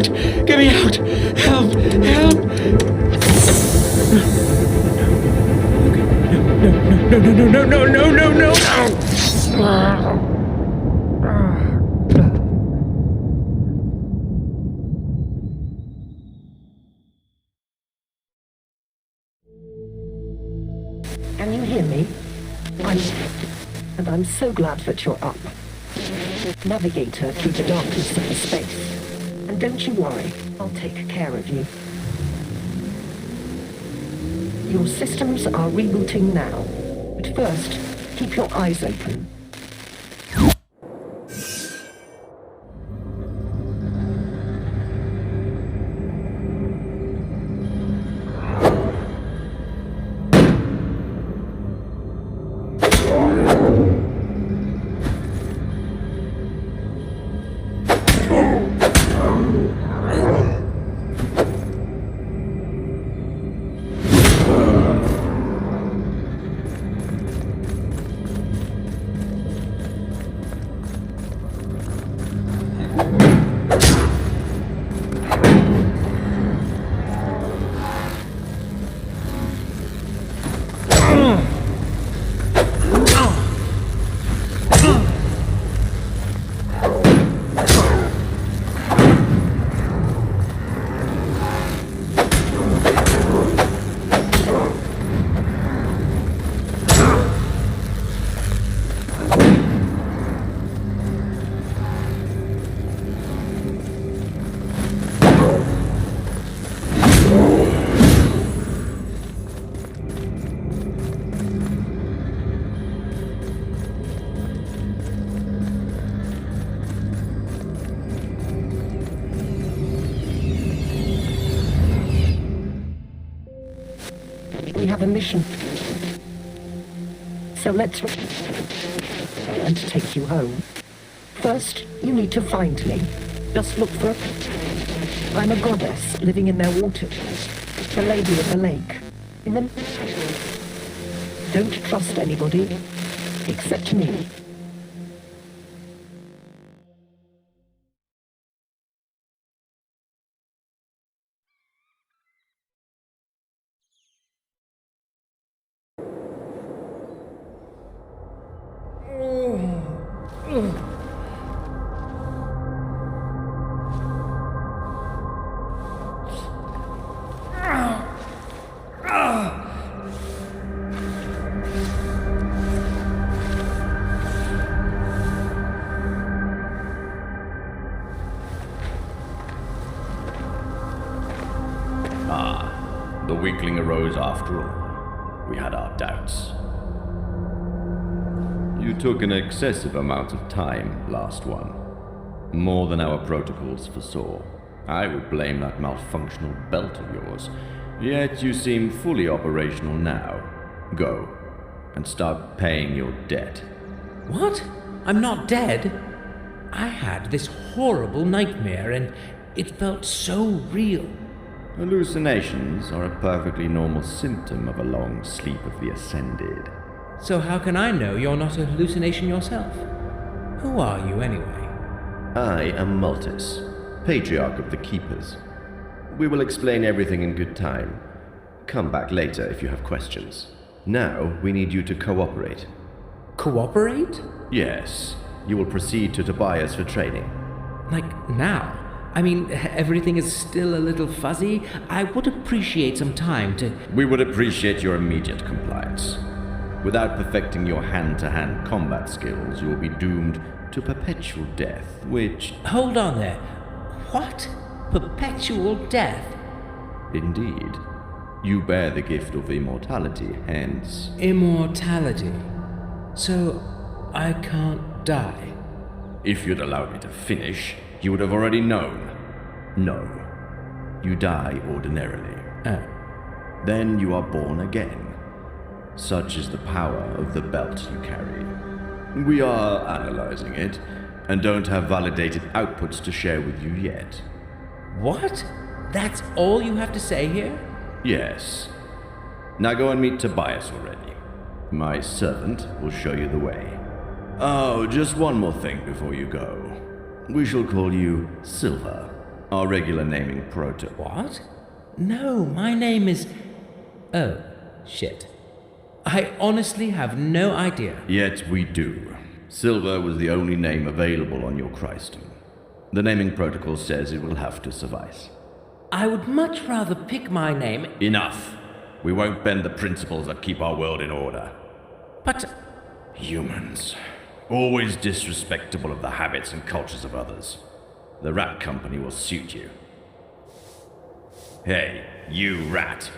out! Get me out! Help! Help! No! Can you hear me? And I'm so glad that you're up. Navigator through the darkness of the space. And don't you worry, I'll take care of you. Your systems are rebooting now. But first, keep your eyes open. We have a mission. So let's and take you home. First, you need to find me. Just look for it. I'm a goddess living in their waters. The lady of the lake. In the... Don't trust anybody except me. The weakling arose after all. We had our doubts. You took an excessive amount of time, last one. More than our protocols foresaw. I would blame that malfunctional belt of yours. Yet you seem fully operational now. Go, and start paying your debt. What? I'm not dead? I had this horrible nightmare and it felt so real. Hallucinations are a perfectly normal symptom of a long sleep of the ascended. So how can I know you're not a hallucination yourself? Who are you anyway? I am Multus, Patriarch of the Keepers. We will explain everything in good time. Come back later if you have questions. Now we need you to cooperate. Cooperate? Yes. You will proceed to Tobias for training. Like now? I mean, everything is still a little fuzzy. I would appreciate some time to... We would appreciate your immediate compliance. Without perfecting your hand-to-hand combat skills, you will be doomed to perpetual death, which... Hold on there. What? Perpetual death? Indeed. You bear the gift of immortality, hence... Immortality. So, I can't die. If you'd allowed me to finish, you would have already known. No. You die ordinarily. Oh. Then you are born again. Such is the power of the belt you carry. We are analyzing it, and don't have validated outputs to share with you yet. What? That's all you have to say here? Yes. Now go and meet Tobias already. My servant will show you the way. Oh, just one more thing before you go. We shall call you Silver. our regular naming protocol. What? No, my name is... Oh, shit. I honestly have no idea. Yet we do. Silver was the only name available on your Christum. The naming protocol says it will have to suffice. I would much rather pick my name... Enough! We won't bend the principles that keep our world in order. But... Humans. Always disrespectful of the habits and cultures of others. The rat company will suit you. Hey, you rat.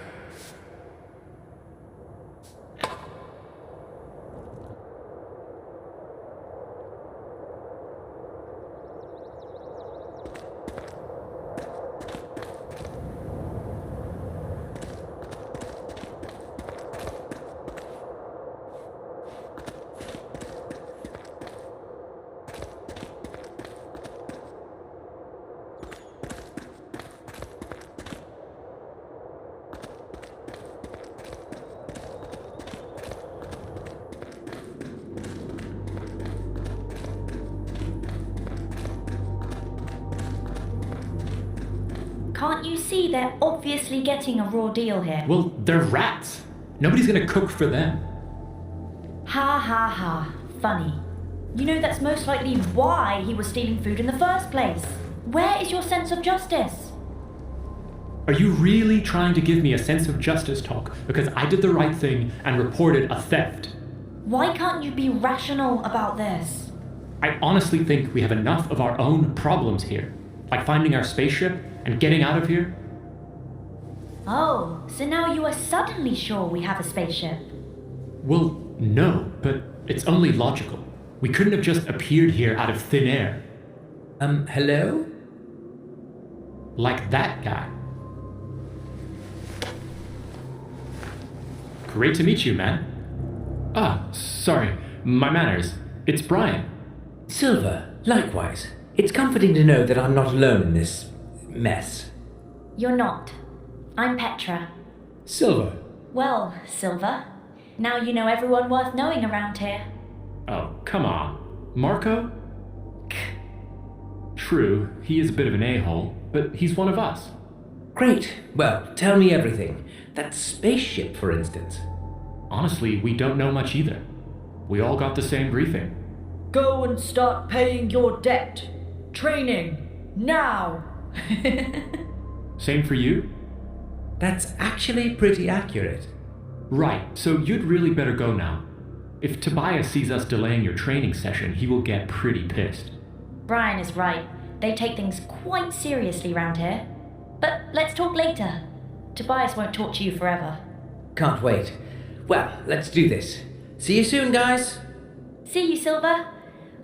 Can't you see they're obviously getting a raw deal here? Well, they're rats. Nobody's gonna cook for them. Ha ha ha. Funny. You know that's most likely why he was stealing food in the first place. Where is your sense of justice? Are you really trying to give me a sense of justice talk because I did the right thing and reported a theft? Why can't you be rational about this? I honestly think we have enough of our own problems here, like finding our spaceship and getting out of here. Oh, so now you are suddenly sure we have a spaceship? Well, no, but it's only logical. We couldn't have just appeared here out of thin air. Hello? Like that guy. Great to meet you, man. Ah, sorry, my manners. It's Brian. Silver, likewise. It's comforting to know that I'm not alone in this... mess. You're not. I'm Petra. Silver. Well, Silver, now you know everyone worth knowing around here. Oh, come on. Marco? True, he is a bit of an a-hole, but he's one of us. Great. Well, tell me everything. That spaceship, for instance. Honestly, we don't know much either. We all got the same briefing. Go and start paying your debt. Training. Now. Same for you? That's actually pretty accurate. Right, so you'd really better go now. If Tobias sees us delaying your training session, he will get pretty pissed. Brian is right. They take things quite seriously round here. But let's talk later. Tobias won't talk to you forever. Can't wait. Well, let's do this. See you soon, guys. See you, Silver.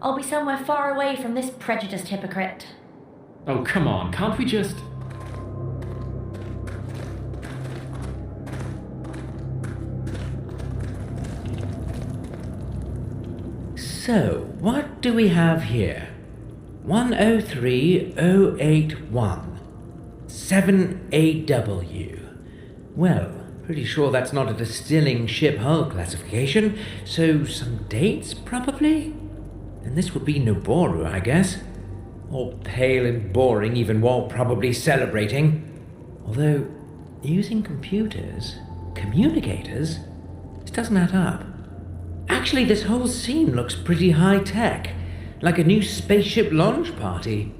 I'll be somewhere far away from this prejudiced hypocrite. Oh, come on, can't we just... So, what do we have here? 103081. 7AW. Well, pretty sure that's not a distilling ship hull classification, so some dates, probably? And this would be Noboru, I guess. All pale and boring even while probably celebrating. Although, using communicators, this doesn't add up. Actually, this whole scene looks pretty high-tech, like a new spaceship launch party.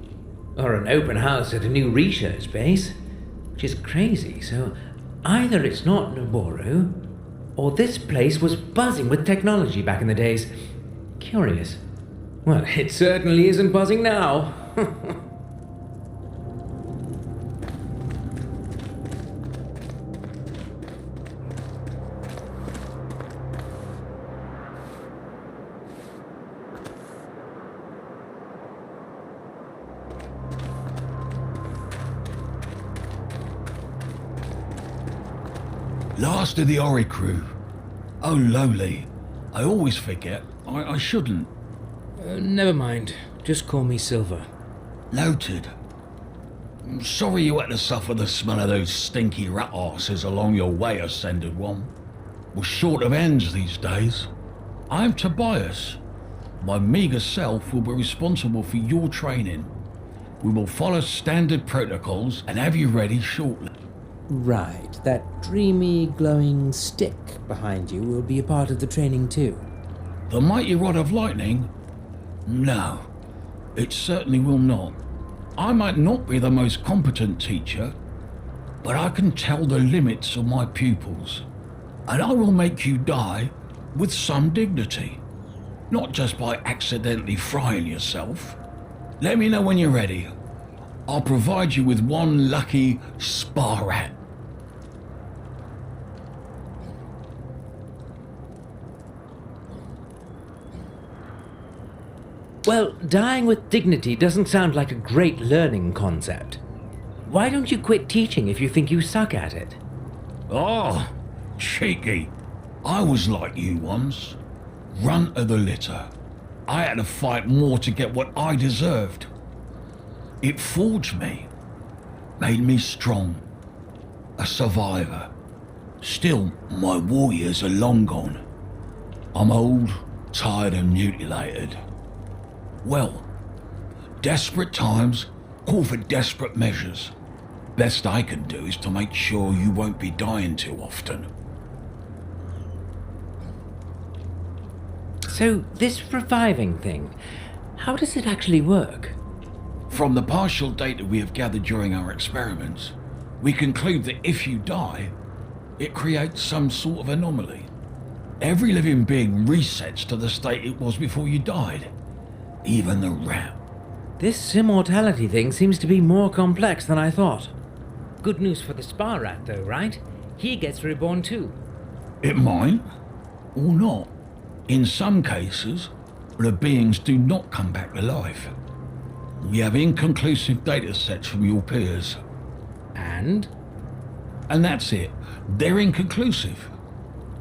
Or an open house at a new research base, which is crazy, so either it's not Noboru, or this place was buzzing with technology back in the days. Curious. Well, it certainly isn't buzzing now. Last of the Oricru. Oh, lowly. I always forget. I shouldn't. Never mind. Just call me Silver. Noted. I'm sorry you had to suffer the smell of those stinky rat arses along your way, Ascended One. We're short of ends these days. I'm Tobias. My meagre self will be responsible for your training. We will follow standard protocols and have you ready shortly. Right, that dreamy, glowing stick behind you will be a part of the training too. The mighty rod of lightning? No, it certainly will not. I might not be the most competent teacher, but I can tell the limits of my pupils, and I will make you die with some dignity, not just by accidentally frying yourself. Let me know when you're ready. I'll provide you with one lucky spa rat. Well, dying with dignity doesn't sound like a great learning concept. Why don't you quit teaching if you think you suck at it? Oh, cheeky. I was like you once. Runt of the litter. I had to fight more to get what I deserved. It forged me. Made me strong. A survivor. Still, my warriors are long gone. I'm old, tired and mutilated. Well, desperate times call for desperate measures. Best I can do is to make sure you won't be dying too often. So, this reviving thing, how does it actually work? From the partial data we have gathered during our experiments, we conclude that if you die, it creates some sort of anomaly. Every living being resets to the state it was before you died. Even the rat. This immortality thing seems to be more complex than I thought. Good news for the spa rat though, right? He gets reborn too. It might, or not. In some cases, the beings do not come back to life. We have inconclusive data sets from your peers. And? And that's it. They're inconclusive.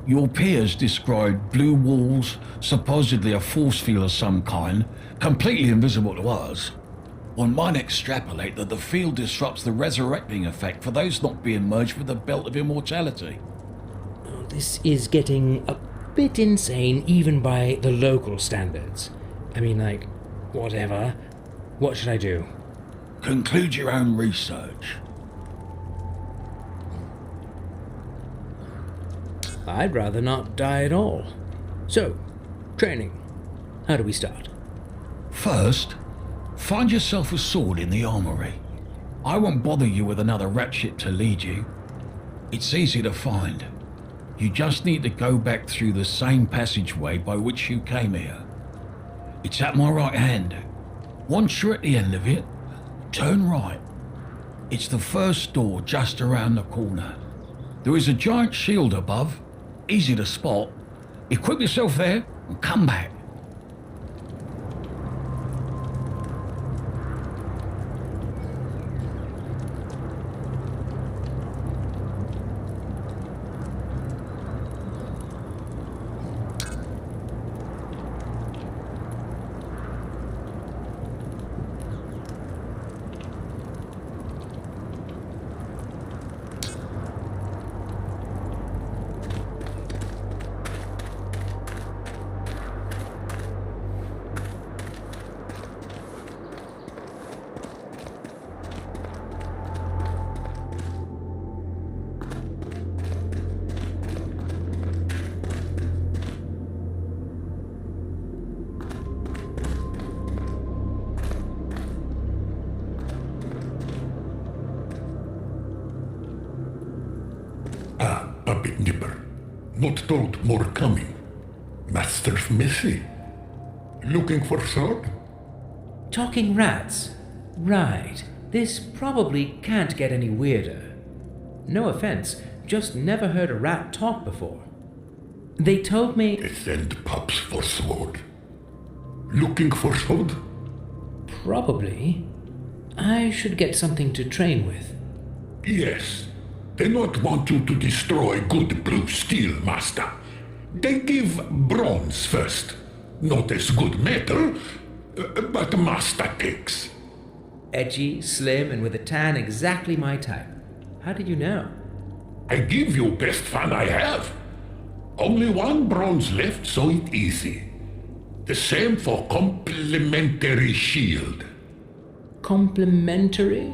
Your peers described blue walls, supposedly a force field of some kind, completely invisible to us. One might extrapolate that the field disrupts the resurrecting effect for those not being merged with the belt of immortality. Oh, this is getting a bit insane even by the local standards. I mean, like, whatever. What should I do? Conclude your own research. I'd rather not die at all. So, training. How do we start? First, find yourself a sword in the armory. I won't bother you with another ratchet to lead you. It's easy to find. You just need to go back through the same passageway by which you came here. It's at my right hand. Once you're at the end of it, turn right. It's the first door just around the corner. There is a giant shield above, easy to spot. Equip yourself there and come back. Puppet nipper. Not told more coming. Master's missing. Looking for sword? Talking rats. Right. This probably can't get any weirder. No offense, just never heard a rat talk before. They told me... They send pups for sword. Looking for sword? Probably. I should get something to train with. Yes. They not want you to destroy good blue steel, master. They give bronze first. Not as good metal, but master takes. Edgy, slim, and with a tan exactly my type. How did you know? I give you best fun I have. Only one bronze left, so it easy. The same for complimentary shield. Complementary?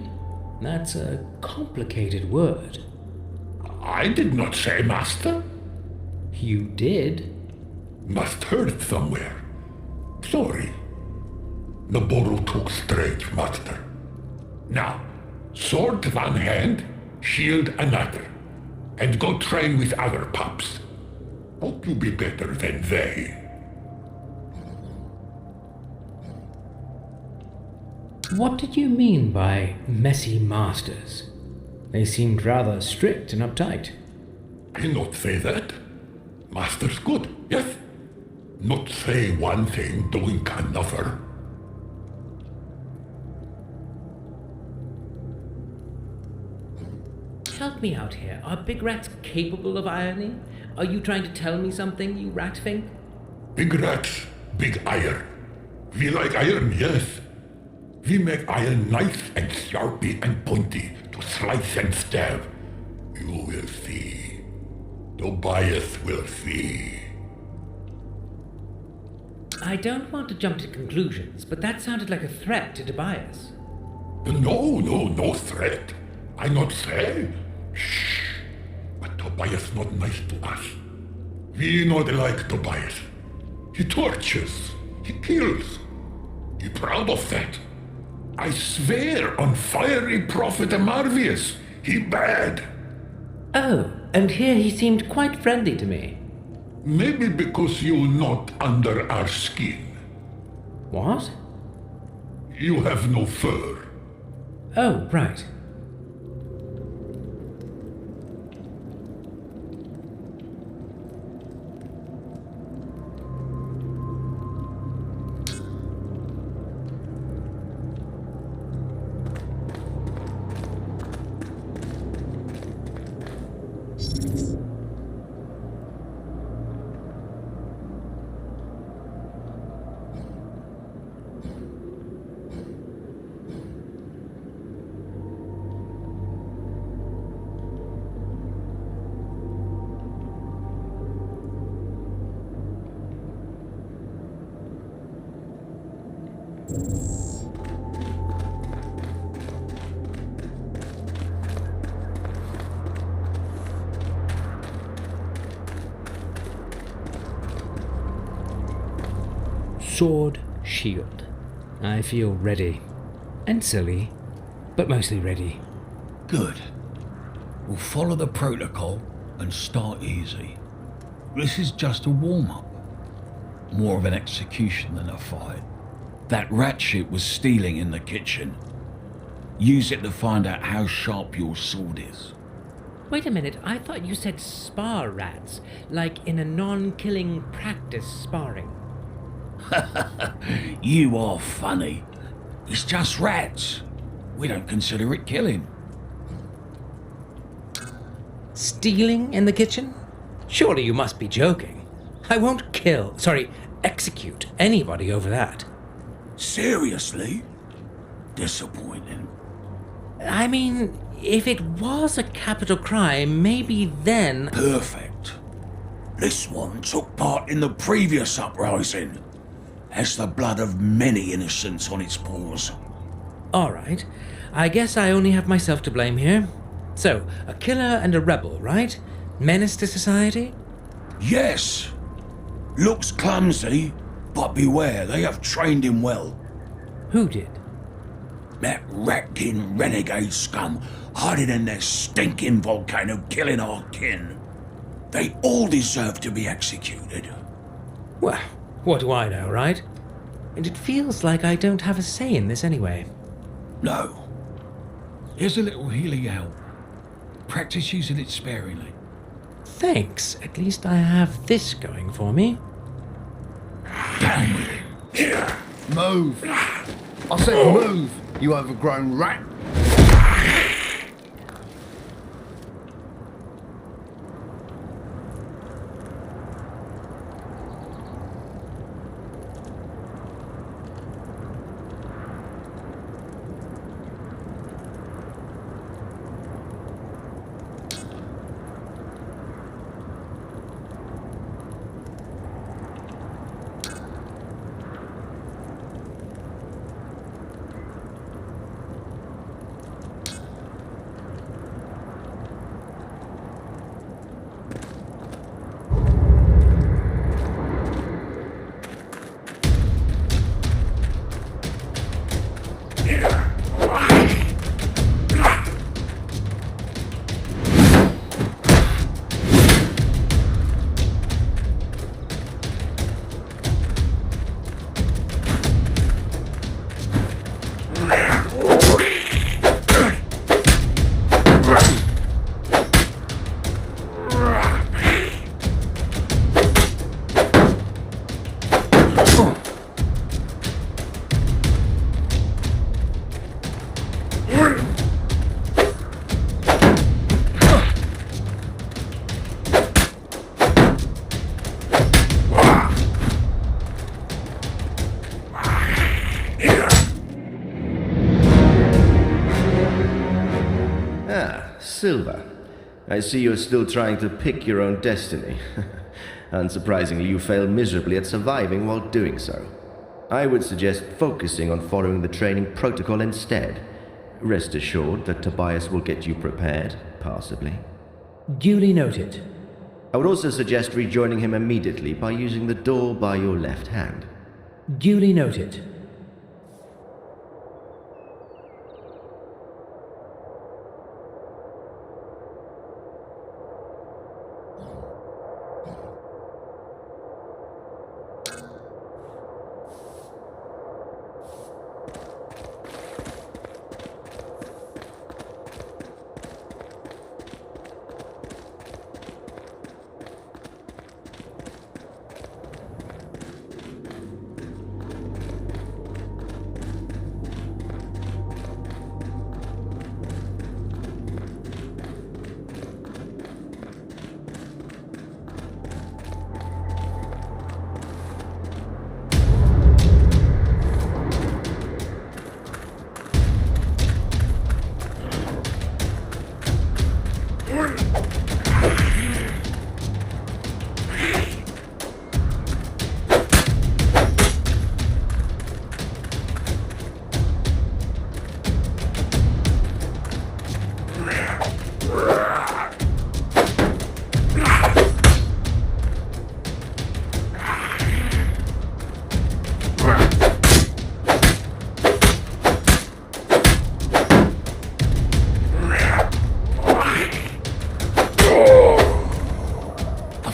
That's a complicated word. I did not say, master. You did? Must heard somewhere. Sorry. The borrow took straight, master. Now, sword one hand, shield another, and go train with other pups. Hope you be better than they. What did you mean by messy masters? They seemed rather strict and uptight. I not say that. Master's good, yes. Not say one thing, doing another. Help me out here. Are big rats capable of irony? Are you trying to tell me something, you rat thing? Big rats, big iron. We like iron, yes. We make iron nice and sharpy and pointy to slice and stab. You will see. Tobias will see. I don't want to jump to conclusions, but that sounded like a threat to Tobias. No threat. I not say. Shh. But Tobias not nice to us. We not like Tobias. He tortures. He kills. He proud of that. I swear on fiery prophet Marvius, he bad. Oh, and here he seemed quite friendly to me. Maybe because you not under our skin. What? You have no fur. Oh, right. Sword, shield. I feel ready. And silly, but mostly ready. Good. We'll follow the protocol and start easy. This is just a warm-up. More of an execution than a fight. That rat shit was stealing in the kitchen. Use it to find out how sharp your sword is. Wait a minute, I thought you said spar rats, like in a non-killing practice sparring. You are funny. It's just rats. We don't consider it killing. Stealing in the kitchen? Surely you must be joking. I won't execute anybody over that. Seriously? Disappointing. I mean, if it was a capital crime, maybe then... Perfect. This one took part in the previous uprising. Has the blood of many innocents on its paws. All right. I guess I only have myself to blame here. So, a killer and a rebel, right? Menace to society? Yes. Looks clumsy, but beware, they have trained him well. Who did? That rat-kin renegade scum hiding in their stinking volcano killing our kin. They all deserve to be executed. Well, what do I know, right? And it feels like I don't have a say in this anyway. No. Here's a little healing out. Practice using it sparingly. Thanks. At least I have this going for me. Damn it. Move! I said move, you overgrown rat! Ah, Silver. I see you're still trying to pick your own destiny. Unsurprisingly, you fail miserably at surviving while doing so. I would suggest focusing on following the training protocol instead. Rest assured that Tobias will get you prepared, passably. Duly noted. I would also suggest rejoining him immediately by using the door by your left hand. Duly noted.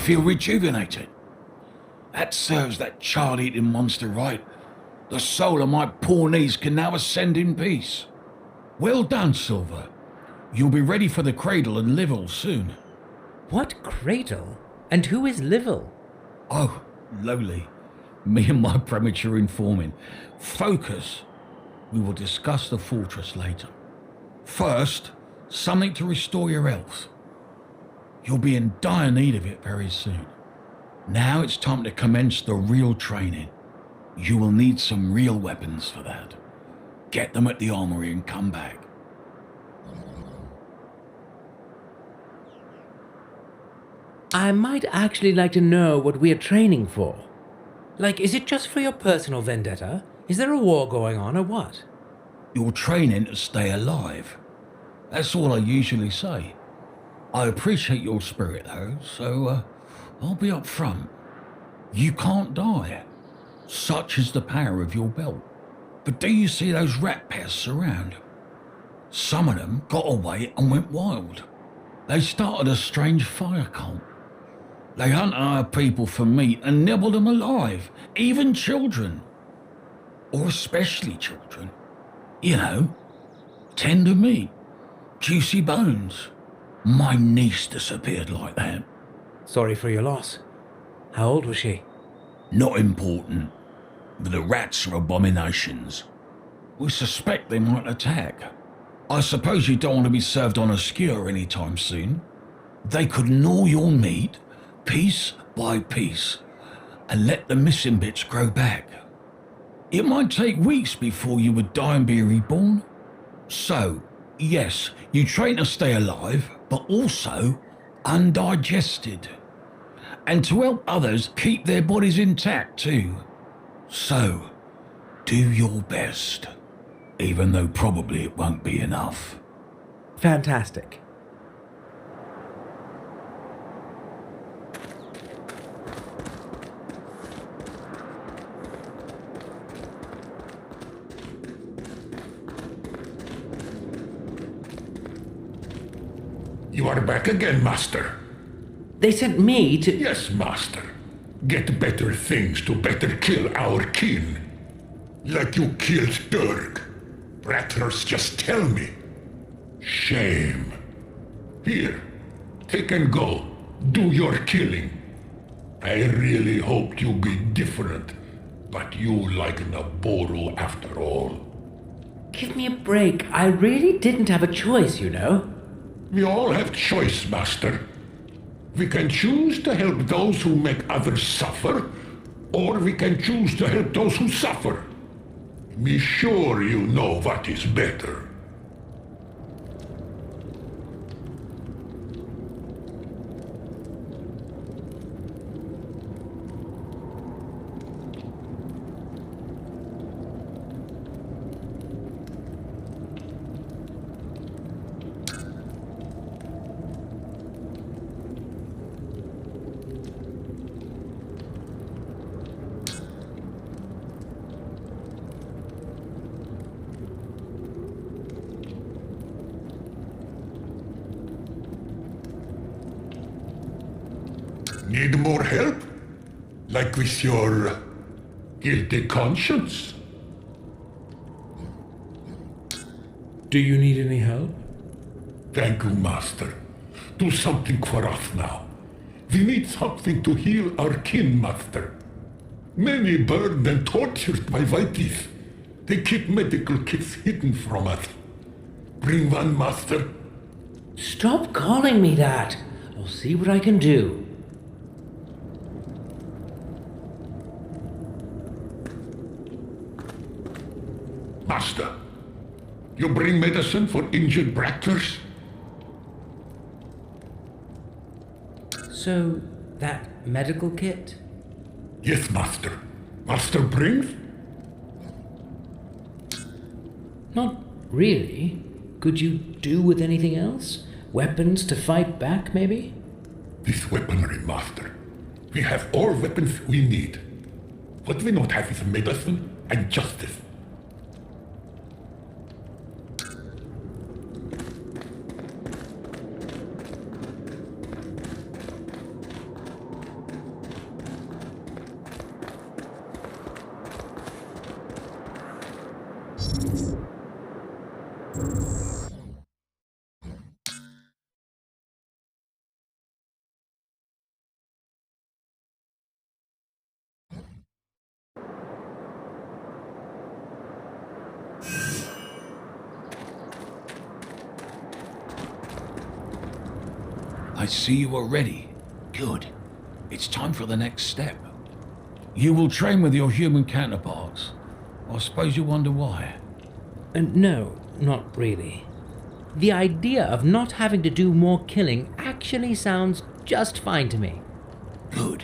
Feel rejuvenated. That serves that child-eating monster right. The soul of my poor niece can now ascend in peace. Well done, Silver. You'll be ready for the cradle and Livel soon. What cradle? And who is Livel? Oh, lowly. Me and my premature informing. Focus. We will discuss the fortress later. First, something to restore your health. You'll be in dire need of it very soon. Now it's time to commence the real training. You will need some real weapons for that. Get them at the armory and come back. I might actually like to know what we're training for. Like, is it just for your personal vendetta? Is there a war going on or what? You're training to stay alive. That's all I usually say. I appreciate your spirit though, so I'll be up front. You can't die. Such is the power of your belt. But do you see those rat pests around? Some of them got away and went wild. They started a strange fire cult. They hunt our people for meat and nibble them alive, even children. Or especially children. You know, tender meat, juicy bones. My niece disappeared like that. Sorry for your loss. How old was she? Not important. But the rats are abominations. We suspect they might attack. I suppose you don't want to be served on a skewer anytime soon. They could gnaw your meat, piece by piece, and let the missing bits grow back. It might take weeks before you would die and be reborn. So, yes, you train to stay alive, but also undigested. And to help others keep their bodies intact too. So, do your best, even though probably it won't be enough. Fantastic. You are back again, Master. They sent me to... Yes, Master. Get better things to better kill our kin. Like you killed Dirk. Rattlers just tell me. Shame. Here, take and go. Do your killing. I really hoped you'd be different, but you like Naboru after all. Give me a break. I really didn't have a choice, you know. We all have choice, Master. We can choose to help those who make others suffer, or we can choose to help those who suffer. Be sure you know what is better. Need more help? Like with your guilty conscience? Do you need any help? Thank you, Master. Do something for us now. We need something to heal our kin, Master. Many burned and tortured by Whiteys. They keep medical kits hidden from us. Bring one, Master. Stop calling me that. I'll see what I can do. Master, you bring medicine for injured Bracklers? So, that medical kit? Yes, Master. Master brings? Not really. Could you do with anything else? Weapons to fight back, maybe? This weaponry, Master. We have all weapons we need. What we not have is medicine and justice. I see you are ready. Good. It's time for the next step. You will train with your human counterparts. I suppose you wonder why. No, not really. The idea of not having to do more killing actually sounds just fine to me. Good.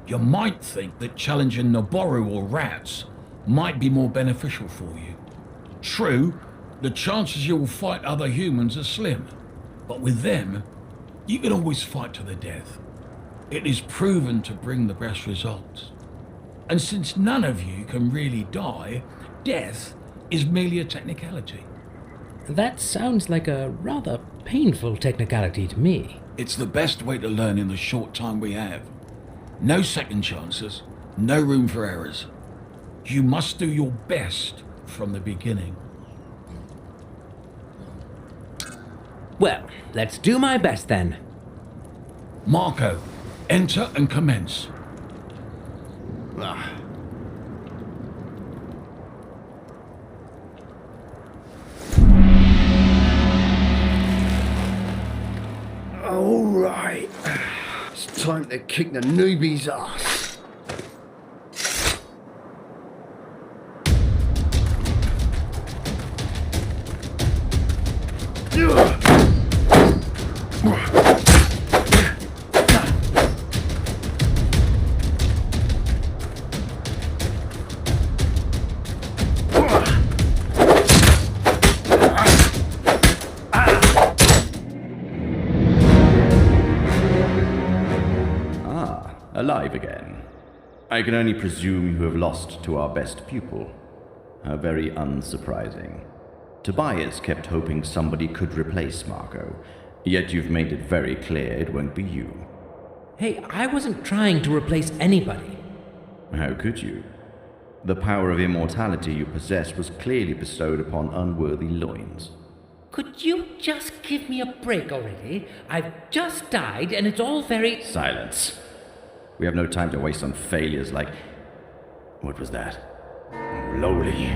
You might think that challenging Naboru or rats might be more beneficial for you. True, the chances you will fight other humans are slim, but with them, you can always fight to the death. It is proven to bring the best results. And since none of you can really die, death is merely a technicality. That sounds like a rather painful technicality to me. It's the best way to learn in the short time we have. No second chances, no room for errors. You must do your best from the beginning. Well, let's do my best then. Marco, enter and commence. All right. It's time to kick the newbie's ass. Alive again. I can only presume you have lost to our best pupil. How very unsurprising. Tobias kept hoping somebody could replace Marco, yet you've made it very clear it won't be you. Hey, I wasn't trying to replace anybody. How could you? The power of immortality you possess was clearly bestowed upon unworthy loins. Could you just give me a break already? I've just died and it's all very... Silence. We have no time to waste on failures like... What was that? Oh, lowly.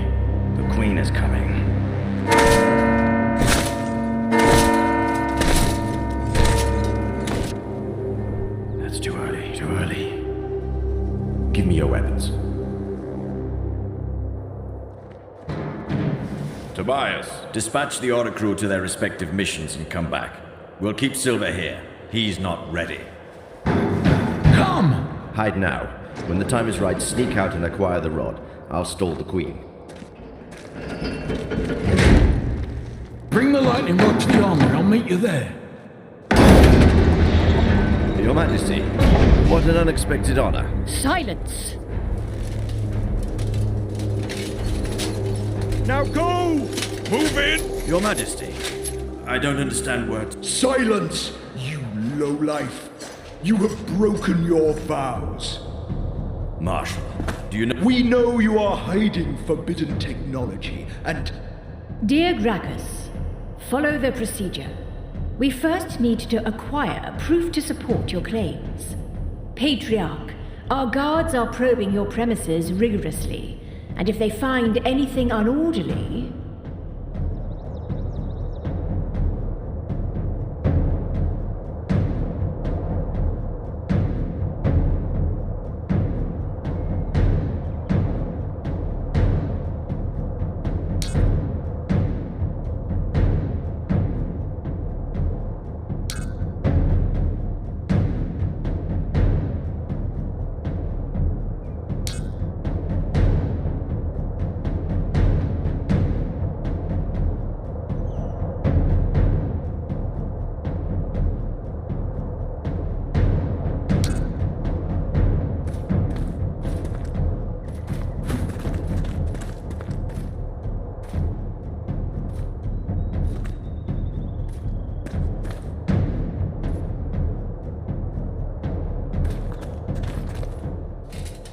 The Queen is coming. That's too early, too early. Give me your weapons. Tobias, dispatch the Oricru to their respective missions and come back. We'll keep Silver here. He's not ready. Come! Hide now. When the time is right, sneak out and acquire the rod. I'll stall the Queen. Bring the lightning rod to the armory. I'll meet you there. Your Majesty, what an unexpected honor. Silence! Now go! Move in! Your Majesty, I don't understand words. Silence, you lowlife. You have broken your vows. Marshal, do you know... We know you are hiding forbidden technology, and... Dear Gracchus, follow the procedure. We first need to acquire proof to support your claims. Patriarch, our guards are probing your premises rigorously, and if they find anything unorderly...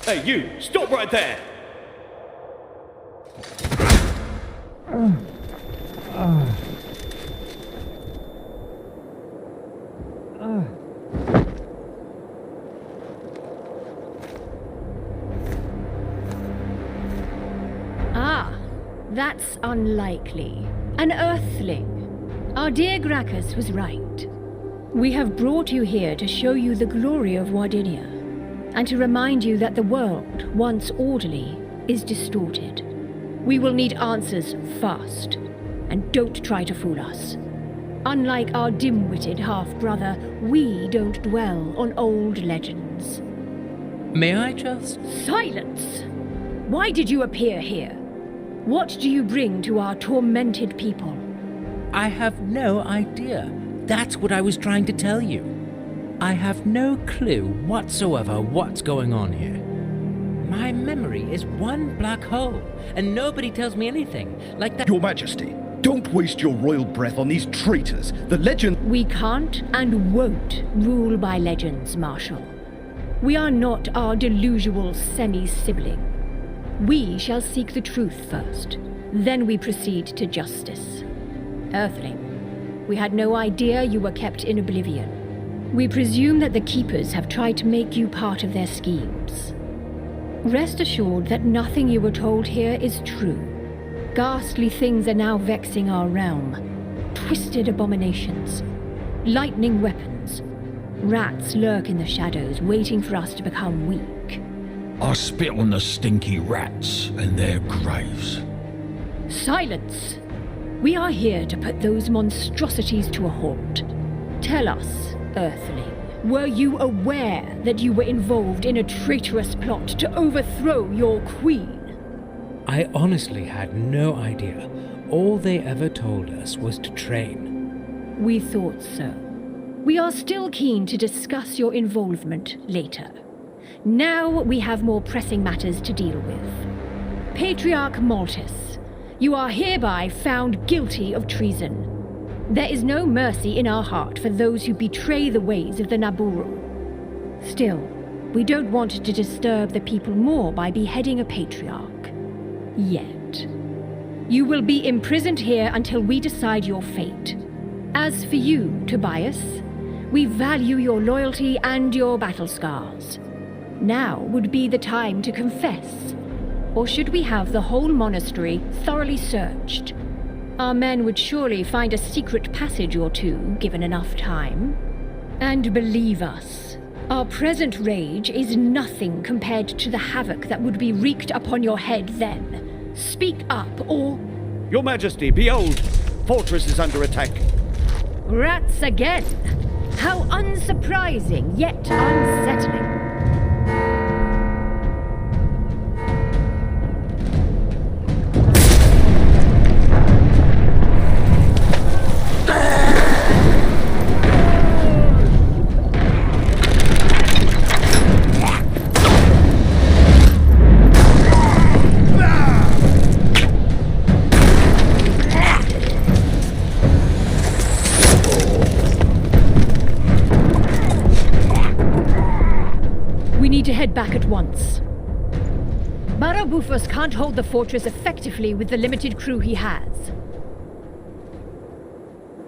Hey, you! Stop right there! Ah, that's unlikely. An earthling. Our dear Gracchus was right. We have brought you here to show you the glory of Wardinia, and to remind you that the world, once orderly, is distorted. We will need answers fast, and don't try to fool us. Unlike our dim-witted half-brother, we don't dwell on old legends. May I just... Silence! Why did you appear here? What do you bring to our tormented people? I have no idea. That's what I was trying to tell you. I have no clue whatsoever what's going on here. My memory is one black hole, and nobody tells me anything like that. Your Majesty, don't waste your royal breath on these traitors. The legend... We can't and won't rule by legends, Marshal. We are not our delusional semi-sibling. We shall seek the truth first, then we proceed to justice. Earthling, we had no idea you were kept in oblivion. We presume that the Keepers have tried to make you part of their schemes. Rest assured that nothing you were told here is true. Ghastly things are now vexing our realm. Twisted abominations. Lightning weapons. Rats lurk in the shadows, waiting for us to become weak. I spit on the stinky rats and their graves. Silence! We are here to put those monstrosities to a halt. Tell us, Earthling, were you aware that you were involved in a traitorous plot to overthrow your queen? I honestly had no idea. All they ever told us was to train. We thought so. We are still keen to discuss your involvement later. Now we have more pressing matters to deal with. Patriarch Maltus, you are hereby found guilty of treason. There is no mercy in our heart for those who betray the ways of the Naburu. Still, we don't want to disturb the people more by beheading a patriarch. Yet. You will be imprisoned here until we decide your fate. As for you, Tobias, we value your loyalty and your battle scars. Now would be the time to confess. Or should we have the whole monastery thoroughly searched? Our men would surely find a secret passage or two, given enough time. And believe us, our present rage is nothing compared to the havoc that would be wreaked upon your head then. Speak up, or... Your Majesty, behold! Fortress is under attack. Rats again! How unsurprising, yet unsettling. head back at once. Barabufos can't hold the fortress effectively with the limited crew he has.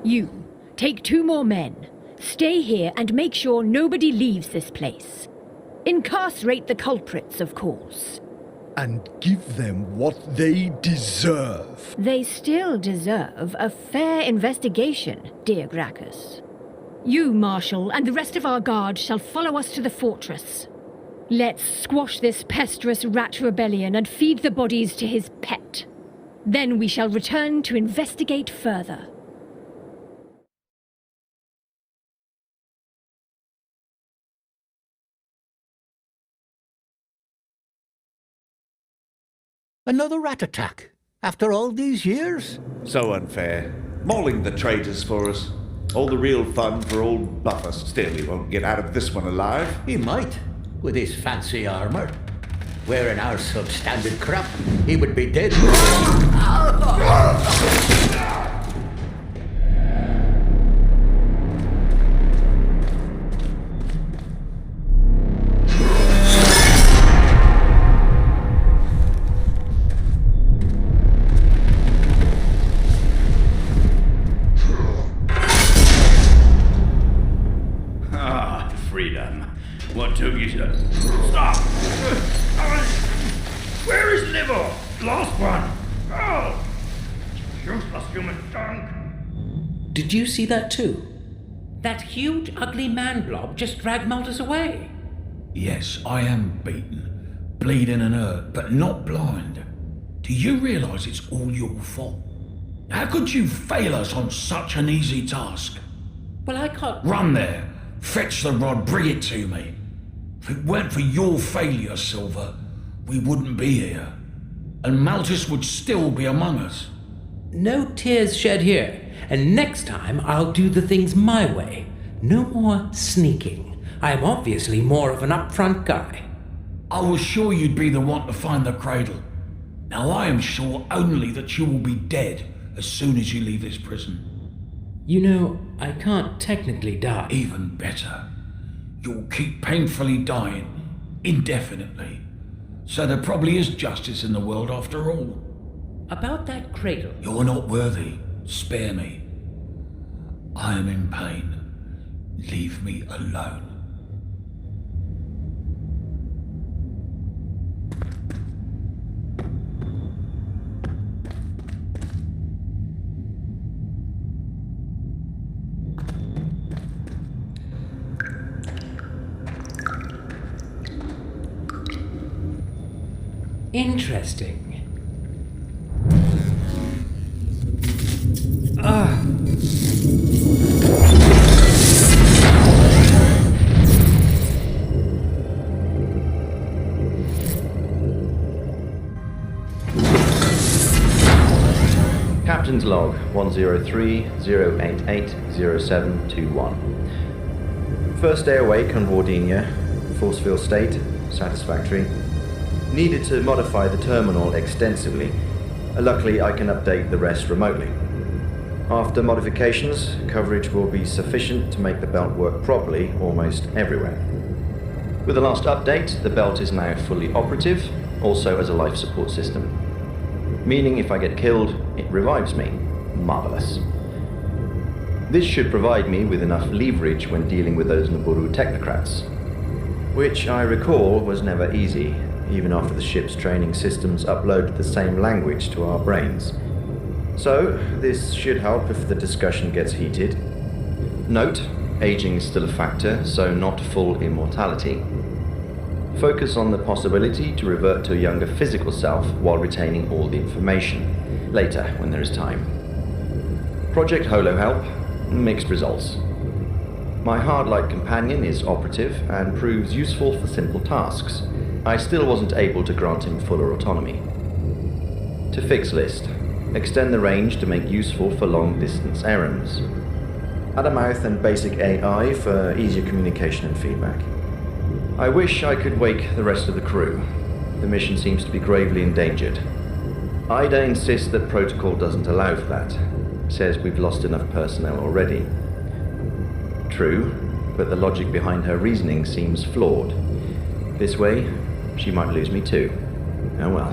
You, take 2 more men. Stay here and make sure nobody leaves this place. Incarcerate the culprits, of course. And give them what they deserve. They still deserve a fair investigation, dear Gracchus. You, Marshal, and the rest of our guard shall follow us to the fortress. Let's squash this pesteous rat rebellion and feed the bodies to his pet. Then we shall return to investigate further. Another rat attack? After all these years? So unfair. Mauling the traitors for us. All the real fun for old Buffus. Still, he won't get out of this one alive. He might, with his fancy armor. Wearing our substandard crap, he would be dead. Freedom. What took you to... Stop! Where is Liver? Lost one! Oh! Useless human junk! Did you see that too? That huge, ugly man blob just dragged Malthus away. Yes, I am beaten, bleeding and hurt, but not blind. Do you realise it's all your fault? How could you fail us on such an easy task? Well, I can't... Run there! Fetch the rod, bring it to me. If it weren't for your failure, Silver, we wouldn't be here. And Malthus would still be among us. No tears shed here. And next time, I'll do the things my way. No more sneaking. I'm obviously more of an upfront guy. I was sure you'd be the one to find the cradle. Now I am sure only that you will be dead as soon as you leave this prison. You know, I can't technically die. Even better. You'll keep painfully dying, indefinitely. So there probably is justice in the world after all. About that cradle... You're not worthy. Spare me. I am in pain. Leave me alone. Interesting. Captain's log 103-088-0721. First day awake on Wardinia. Force field state, satisfactory. Needed to modify the terminal extensively. Luckily, I can update the rest remotely. After modifications, coverage will be sufficient to make the belt work properly almost everywhere. With the last update, the belt is now fully operative, also as a life support system. Meaning if I get killed, it revives me. Marvelous. This should provide me with enough leverage when dealing with those Naburu technocrats, which I recall was never easy, even after the ship's training systems uploaded the same language to our brains. So, this should help if the discussion gets heated. Note, aging is still a factor, so not full immortality. Focus on the possibility to revert to a younger physical self while retaining all the information, later when there is time. Project Holo Help, mixed results. My hard-light companion is operative and proves useful for simple tasks. I still wasn't able to grant him fuller autonomy. To fix list. Extend the range to make useful for long-distance errands. Add a mouth and basic AI for easier communication and feedback. I wish I could wake the rest of the crew. The mission seems to be gravely endangered. Ida insists that protocol doesn't allow for that. Says we've lost enough personnel already. True, but the logic behind her reasoning seems flawed. This way, she might lose me too. Oh well.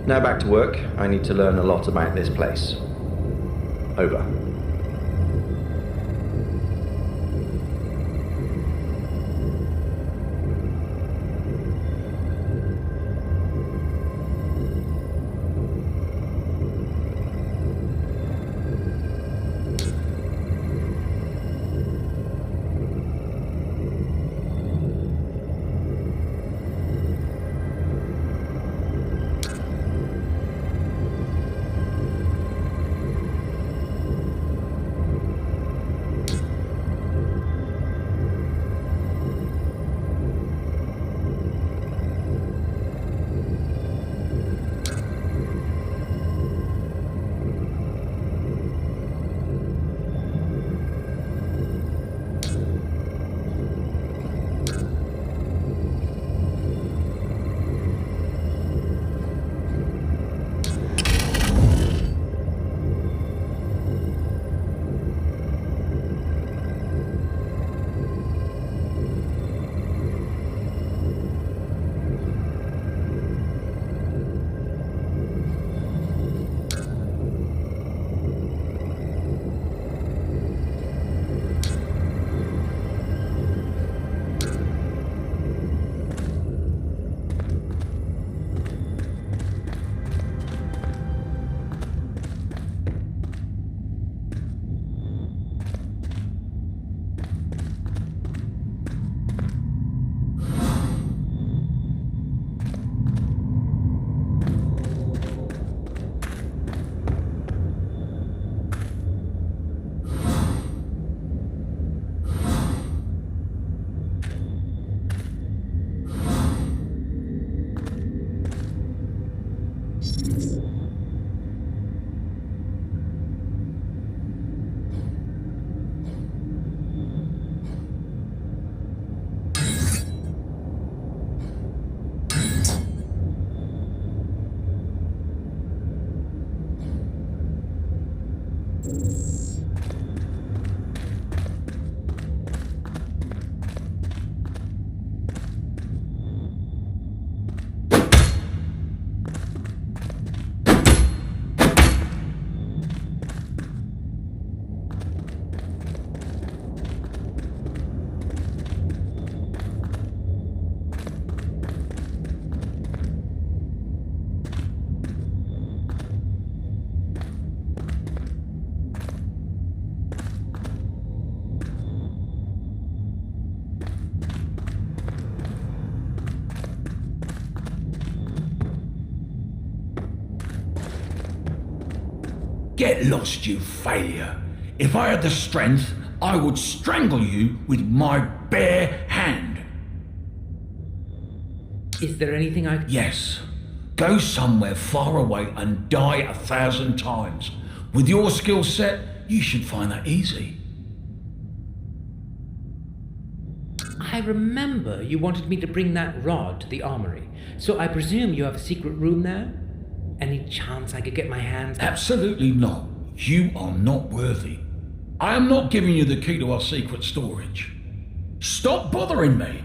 Now back to work. I need to learn a lot about this place. Over. Get lost, you failure. If I had the strength, I would strangle you with my bare hand. Is there anything I... Yes. Go somewhere far away and die 1,000 times. With your skill set, you should find that easy. I remember you wanted me to bring that rod to the armory, so I presume you have a secret room there? Any chance I could get my hands... Absolutely not. You are not worthy. I am not giving you the key to our secret storage. Stop bothering me.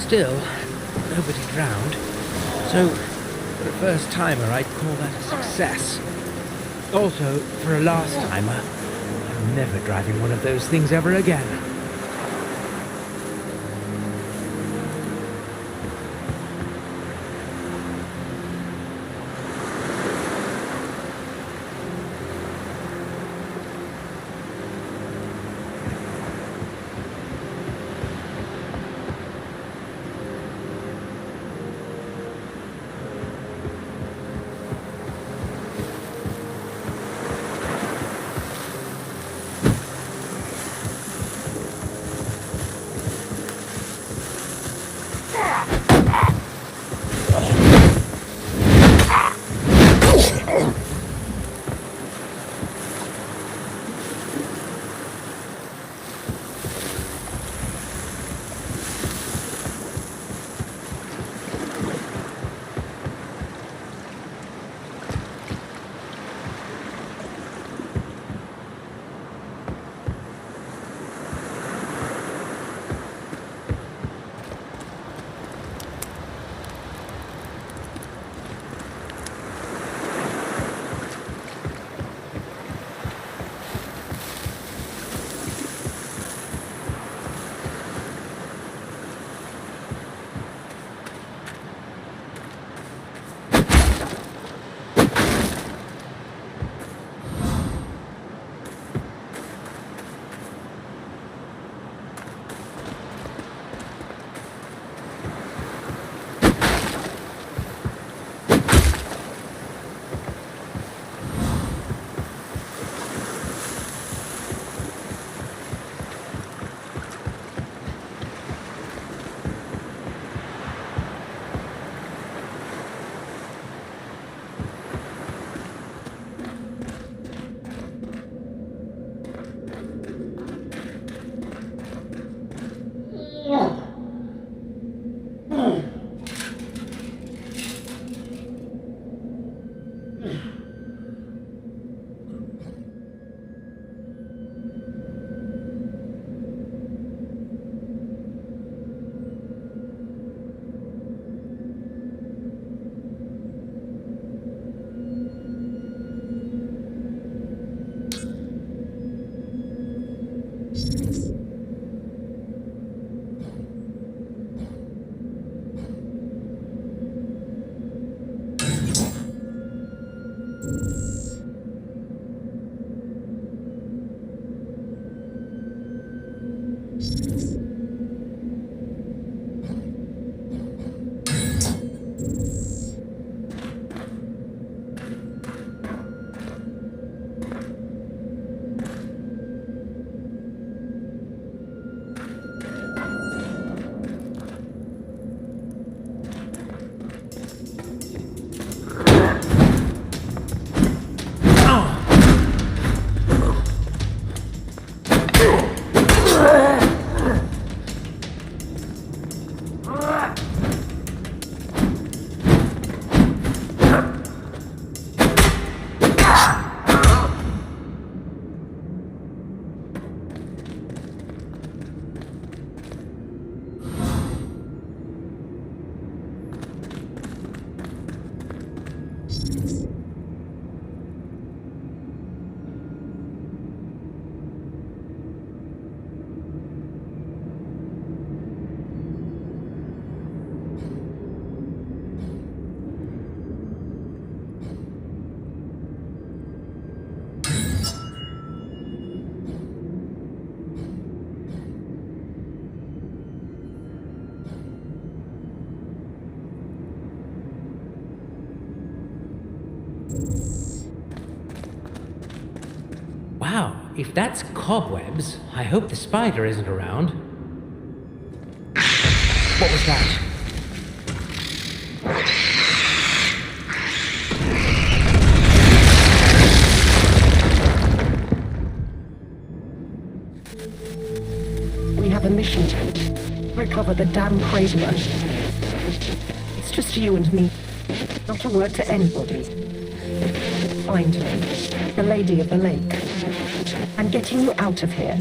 Still, nobody drowned. So, for a first timer, I'd call that a success. Also, for a last timer, I'm never driving one of those things ever again. Wow, if that's cobwebs, I hope the spider isn't around. What was that? We have a mission. Recover the damn crazier. It's just you and me. Not a word to anybody. Find me, the Lady of the Lake. I'm getting you out of here.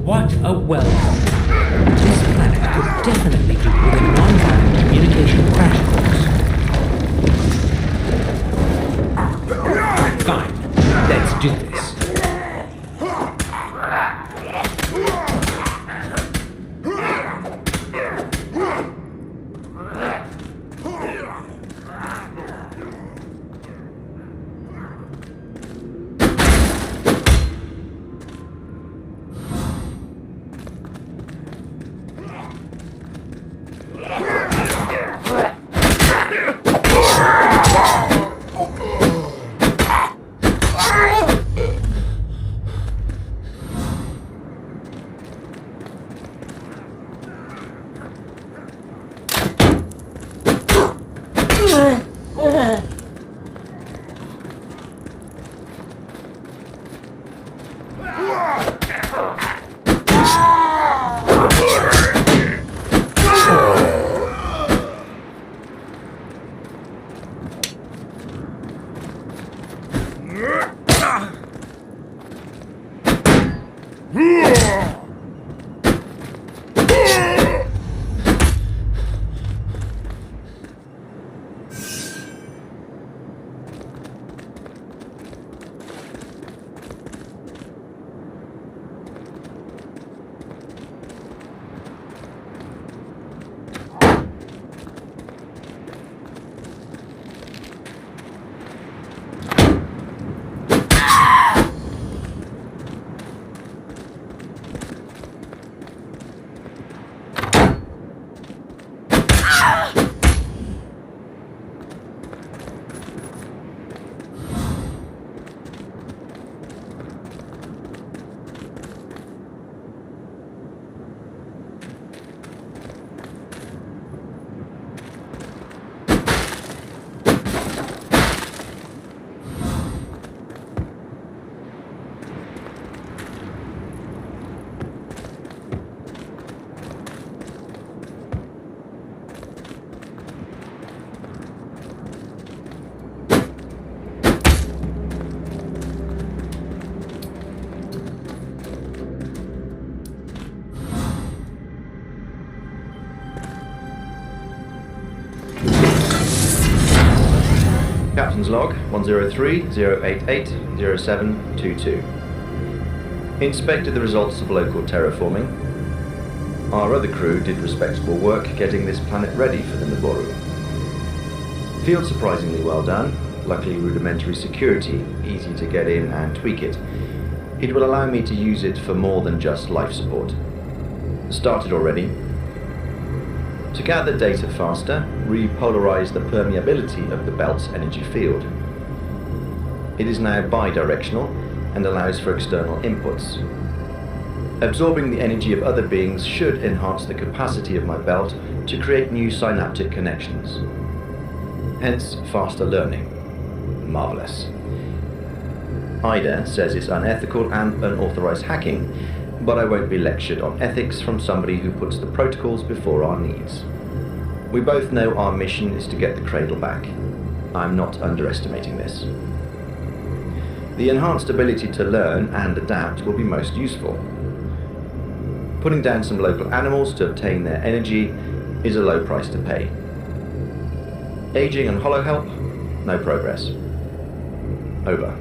What a welcome. This planet could definitely do with a non-violent communication crash course. Fine. Let's do this. Captain's log 103-088-0722. Inspected the results of local terraforming. Our other crew did respectable work getting this planet ready for the Naboru. Field surprisingly well done, luckily rudimentary security, easy to get in and tweak it. It will allow me to use it for more than just life support. Started already. To gather data faster, repolarize the permeability of the belt's energy field. It is now bidirectional and allows for external inputs. Absorbing the energy of other beings should enhance the capacity of my belt to create new synaptic connections. Hence, faster learning. Marvelous. Ida says it's unethical and unauthorized hacking, but I won't be lectured on ethics from somebody who puts the protocols before our needs. We both know our mission is to get the cradle back. I'm not underestimating this. The enhanced ability to learn and adapt will be most useful. Putting down some local animals to obtain their energy is a low price to pay. Aging and hollow help? No progress. Over.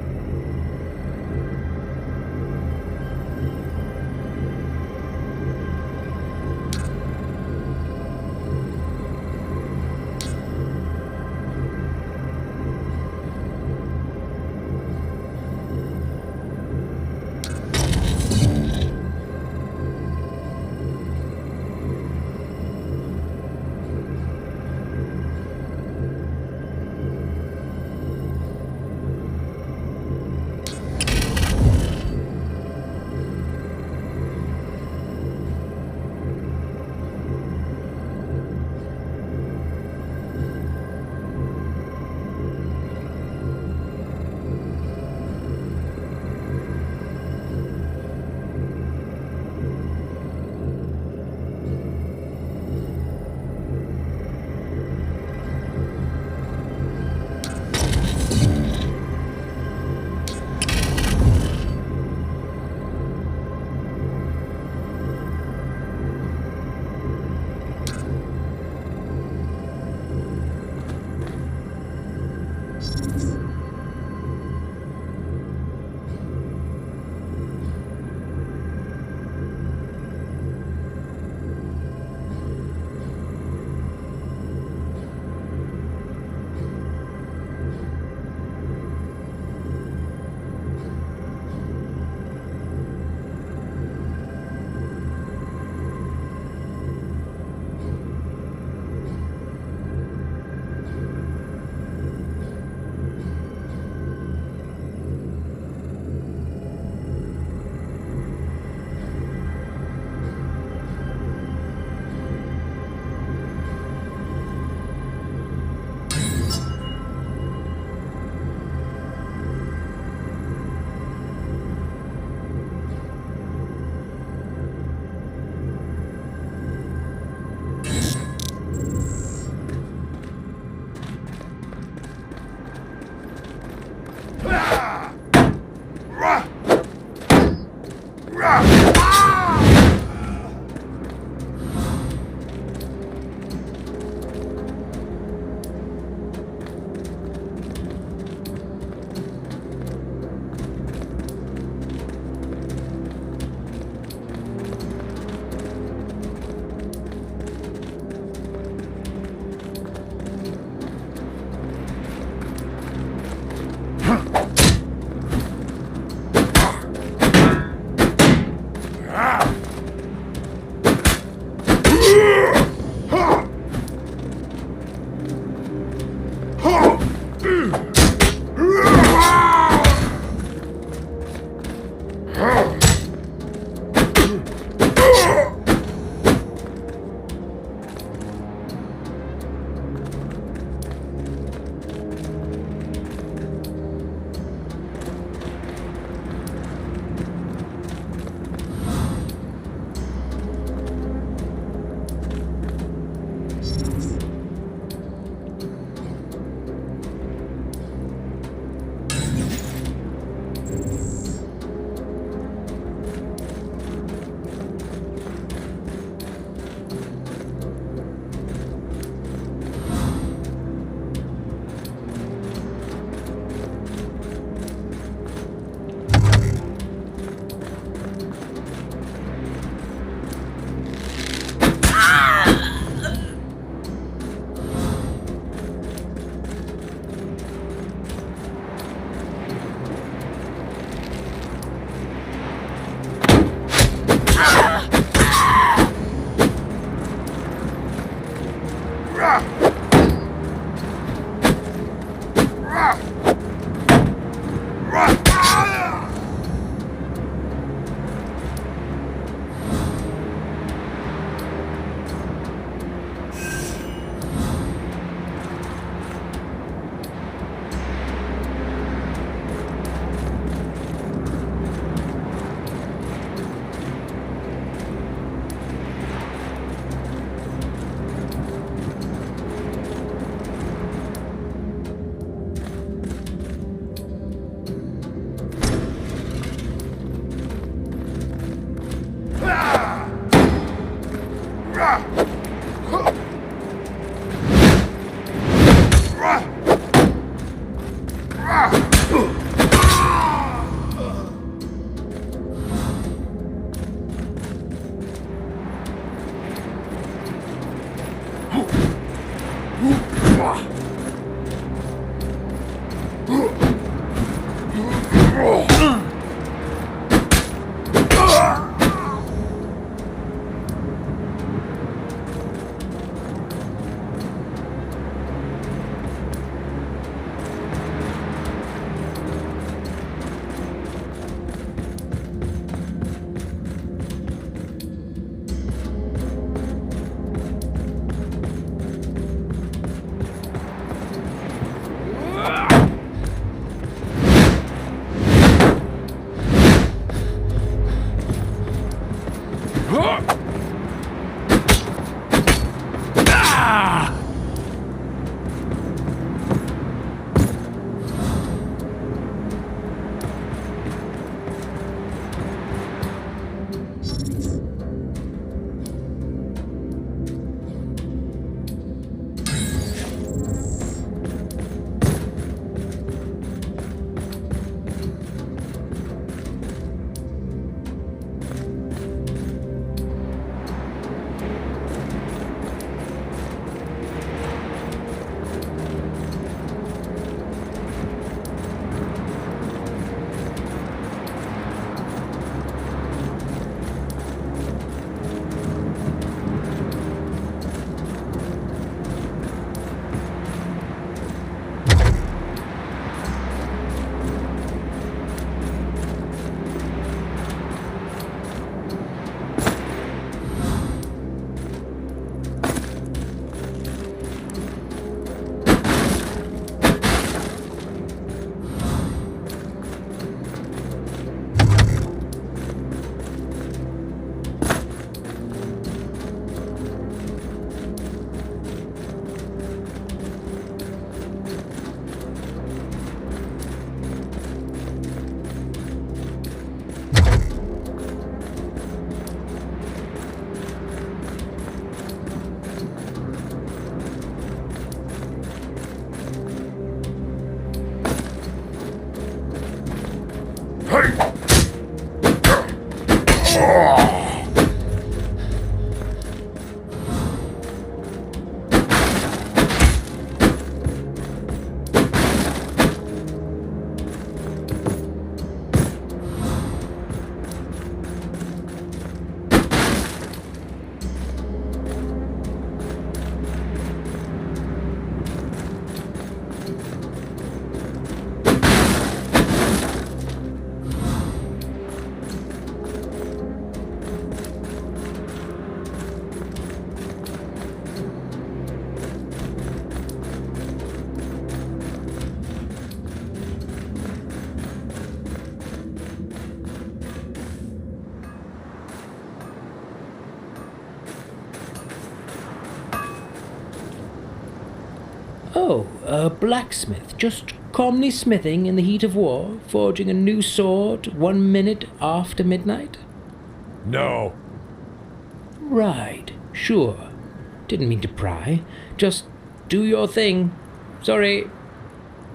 Oh, a blacksmith, just calmly smithing in the heat of war, forging a new sword 1 minute after midnight? No. Right, sure. Didn't mean to pry. Just do your thing. Sorry.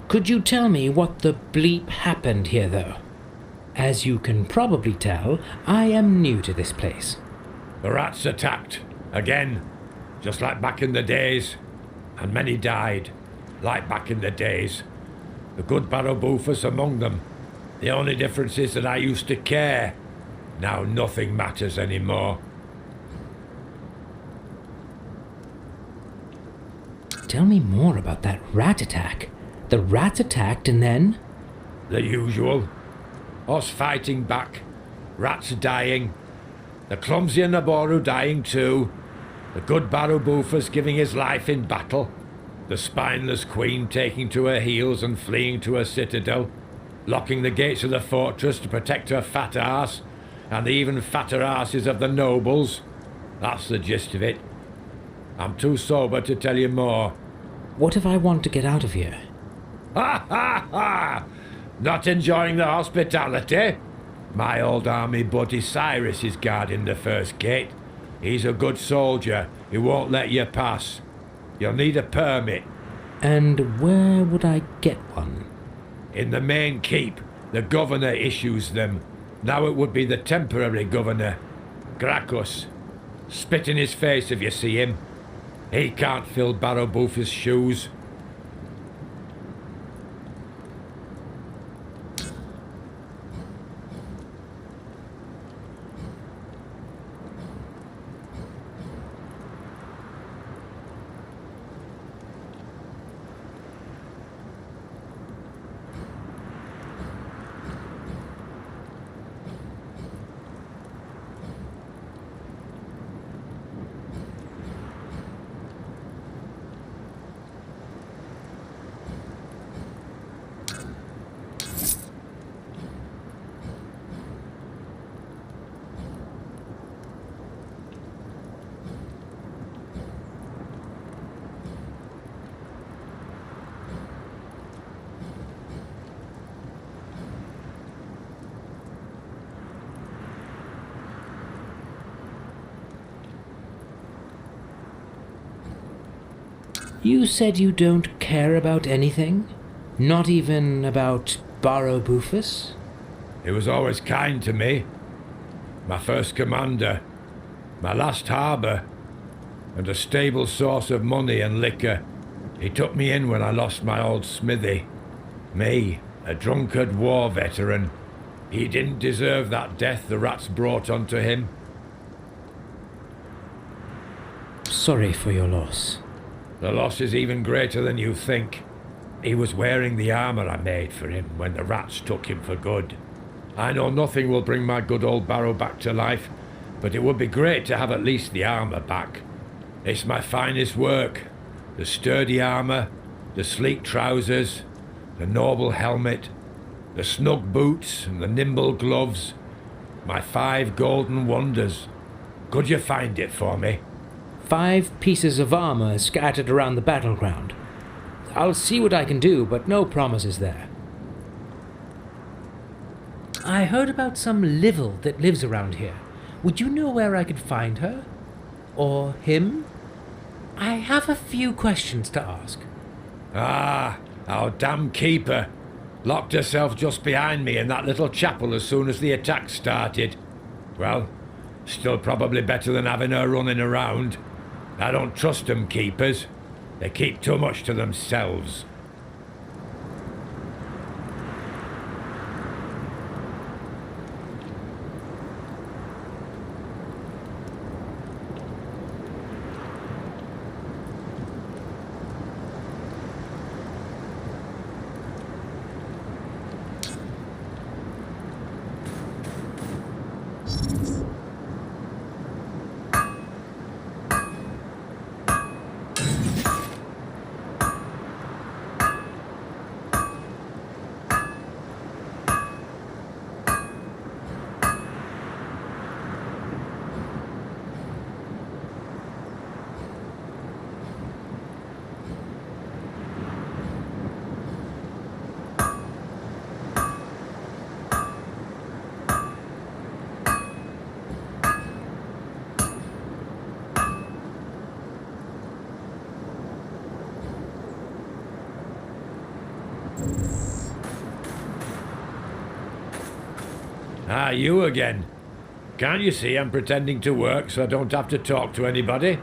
Could you tell me what the bleep happened here, though? As you can probably tell, I am new to this place. The rats attacked. Again. Just like back in the days. And many died. Like back in the days. The good Barrow-Boofers among them. The only difference is that I used to care. Now nothing matters anymore. Tell me more about that rat attack. The rats attacked and then? The usual. Us fighting back. Rats dying. The clumsy Naboru dying too. The good Barrow-Boofers giving his life in battle. The spineless queen taking to her heels and fleeing to her citadel. Locking the gates of the fortress to protect her fat arse. And the even fatter arses of the nobles. That's the gist of it. I'm too sober to tell you more. What if I want to get out of here? Ha ha ha! Not enjoying the hospitality? My old army buddy Cyrus is guarding the first gate. He's a good soldier. He won't let you pass. You'll need a permit. And where would I get one? In the main keep. The governor issues them. Now it would be the temporary governor. Gracchus. Spit in his face if you see him. He can't fill Barrow-Boofer's shoes. You said you don't care about anything? Not even about Barrow-Boofers? He was always kind to me. My first commander. My last harbour. And a stable source of money and liquor. He took me in when I lost my old smithy. Me, a drunkard war veteran. He didn't deserve that death the rats brought onto him. Sorry for your loss. The loss is even greater than you think. He was wearing the armour I made for him when the rats took him for good. I know nothing will bring my good old Barrow back to life, but it would be great to have at least the armour back. It's my finest work. The sturdy armour, the sleek trousers, the noble helmet, the snug boots and the nimble gloves. My 5 golden wonders. Could you find it for me? 5 pieces of armor scattered around the battleground. I'll see what I can do, but no promises there. I heard about some Livel that lives around here. Would you know where I could find her? Or him? I have a few questions to ask. Ah, our damn keeper. Locked herself just behind me in that little chapel as soon as the attack started. Well, Still probably better than having her running around. I don't trust them keepers. They keep too much to themselves. Ah, you again. Can't you see I'm pretending to work so I don't have to talk to anybody?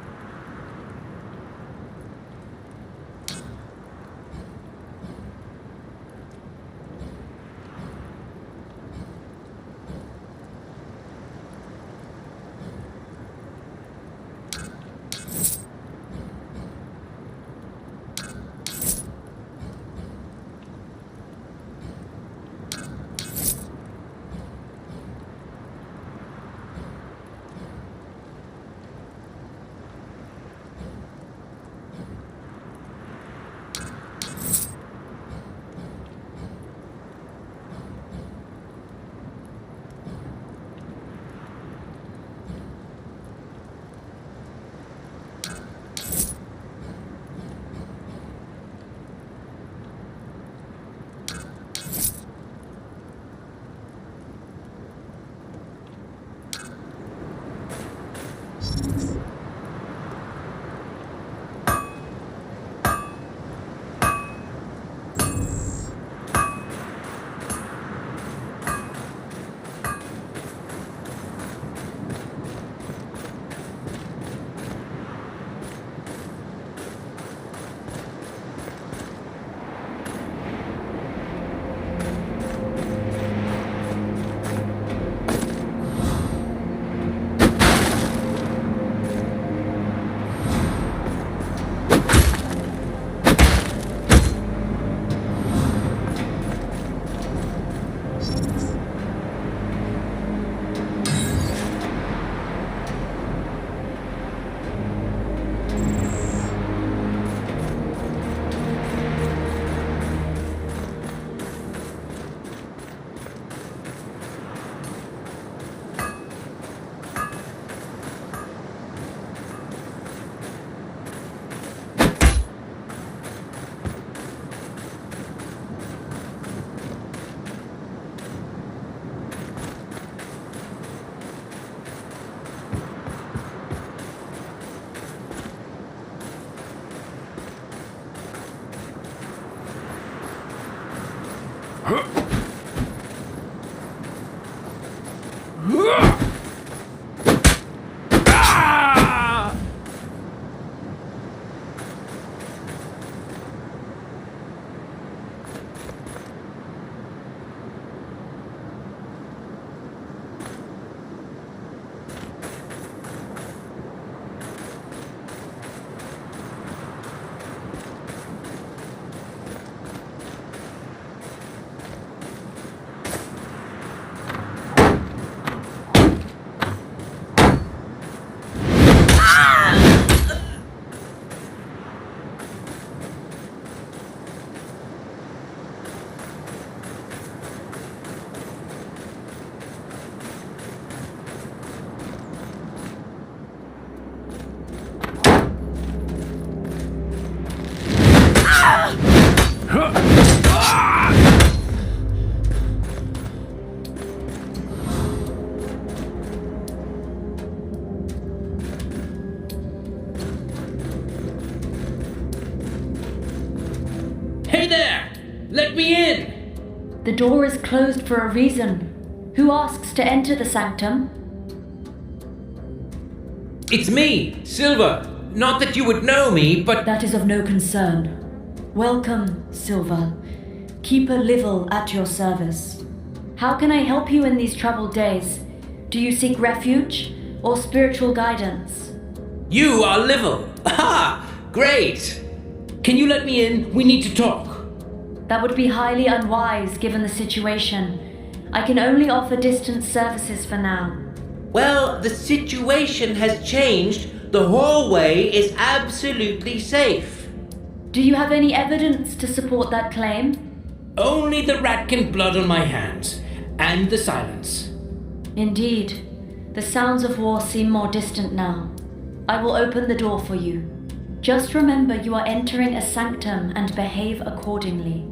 Hey there! Let me in! The door is closed for a reason. Who asks to enter the sanctum? It's me, Silver. Not that you would know me, but... That is of no concern. Welcome, Silver. Keeper Livel at your service. How can I help you in these troubled days? Do you seek refuge or spiritual guidance? You are Livel. Aha! Great! Can you let me in? We need to talk. That would be highly unwise given the situation. I can only offer distance services for now. Well, the situation has changed. The hallway is absolutely safe. Do you have any evidence to support that claim? Only the ratkin blood on my hands, and the silence. Indeed. The sounds of war seem more distant now. I will open the door for you. Just remember you are entering a sanctum and behave accordingly.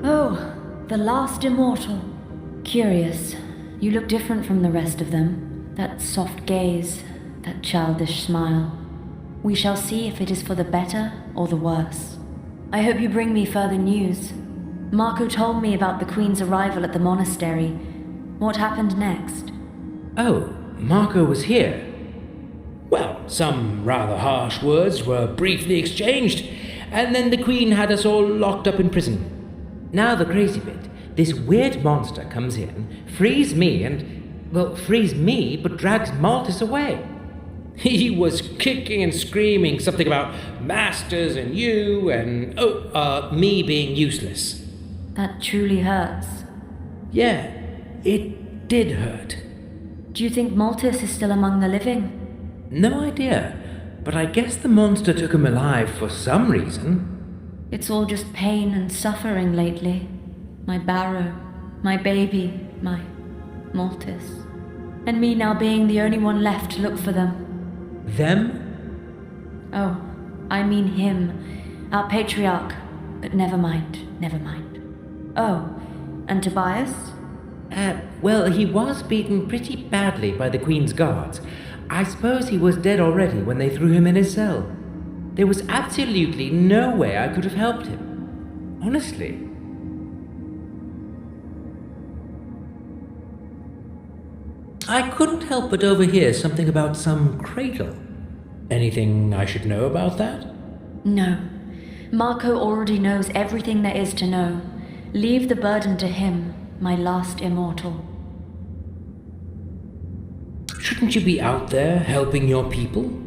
Oh, the last immortal. Curious. You look different from the rest of them. That soft gaze, that childish smile. We shall see if it is for the better or the worse. I hope you bring me further news. Marco told me about the Queen's arrival at the monastery. What happened next? Oh, Marco was here. Well, some rather harsh words were briefly exchanged, and then the Queen had us all locked up in prison. Now the crazy bit. This weird monster comes in, frees me but drags Malthus away. He was kicking and screaming something about masters and you and, me being useless. That truly hurts. Yeah, it did hurt. Do you think Malthus is still among the living? No idea, but I guess the monster took him alive for some reason. It's all just pain and suffering lately. My Barrow, my baby, my Malthus. And me now being the only one left to look for them. Them? Oh, I mean him, our patriarch. But never mind. Oh, and Tobias? Well, he was beaten pretty badly by the Queen's guards. I suppose he was dead already when they threw him in his cell. There was absolutely no way I could have helped him. Honestly. I couldn't help but overhear something about some cradle. Anything I should know about that? No. Marco already knows everything there is to know. Leave the burden to him, my last immortal. Shouldn't you be out there helping your people?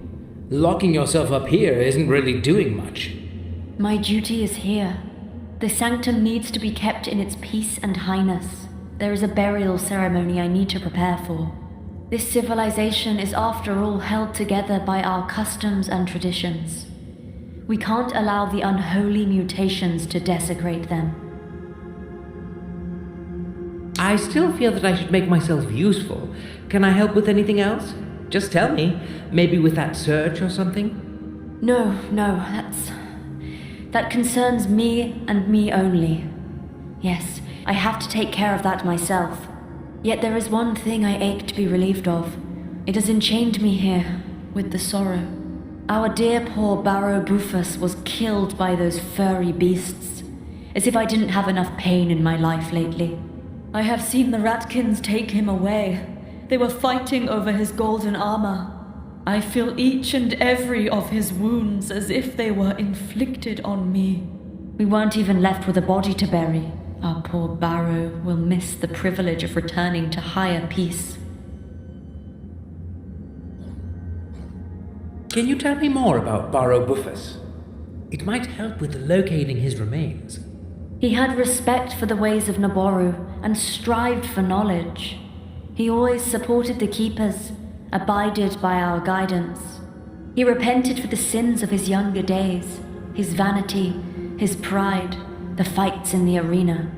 Locking yourself up here isn't really doing much. My duty is here. The sanctum needs to be kept in its peace and highness. There is a burial ceremony I need to prepare for. This civilization is after all held together by our customs and traditions. We can't allow the unholy mutations to desecrate them. I still feel that I should make myself useful. Can I help with anything else? Just tell me. Maybe with that search or something? No, that concerns me and me only. Yes, I have to take care of that myself. Yet there is one thing I ache to be relieved of. It has enchained me here, with the sorrow. Our dear poor Barrow Bufus was killed by those furry beasts. As if I didn't have enough pain in my life lately. I have seen the Ratkins take him away. They were fighting over his golden armor. I feel each and every of his wounds as if they were inflicted on me. We weren't even left with a body to bury. Our poor Barrow will miss the privilege of returning to higher peace. Can you tell me more about Barrow Bufus? It might help with locating his remains. He had respect for the ways of Naboru and strived for knowledge. He always supported the Keepers, abided by our guidance. He repented for the sins of his younger days, his vanity, his pride, the fights in the arena.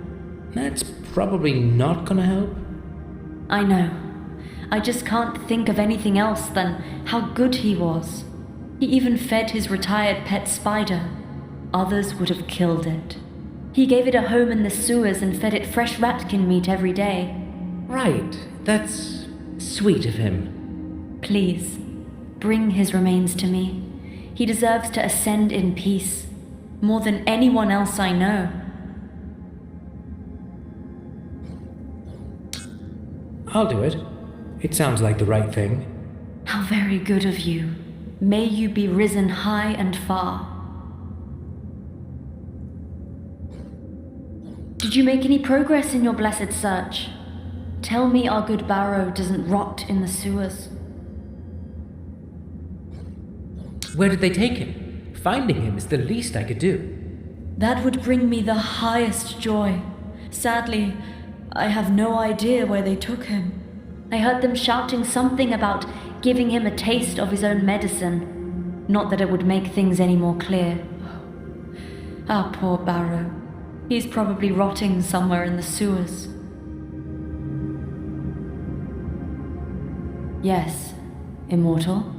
That's probably not gonna help. I know. I just can't think of anything else than how good he was. He even fed his retired pet spider. Others would have killed it. He gave it a home in the sewers and fed it fresh ratkin meat every day. Right, that's sweet of him. Please, bring his remains to me. He deserves to ascend in peace, more than anyone else I know. I'll do it. It sounds like the right thing. How very good of you. May you be risen high and far. Did you make any progress in your blessed search? Tell me our good Barrow doesn't rot in the sewers. Where did they take him? Finding him is the least I could do. That would bring me the highest joy. Sadly, I have no idea where they took him. I heard them shouting something about giving him a taste of his own medicine. Not that it would make things any more clear. Our poor Barrow. He's probably rotting somewhere in the sewers. Yes, immortal.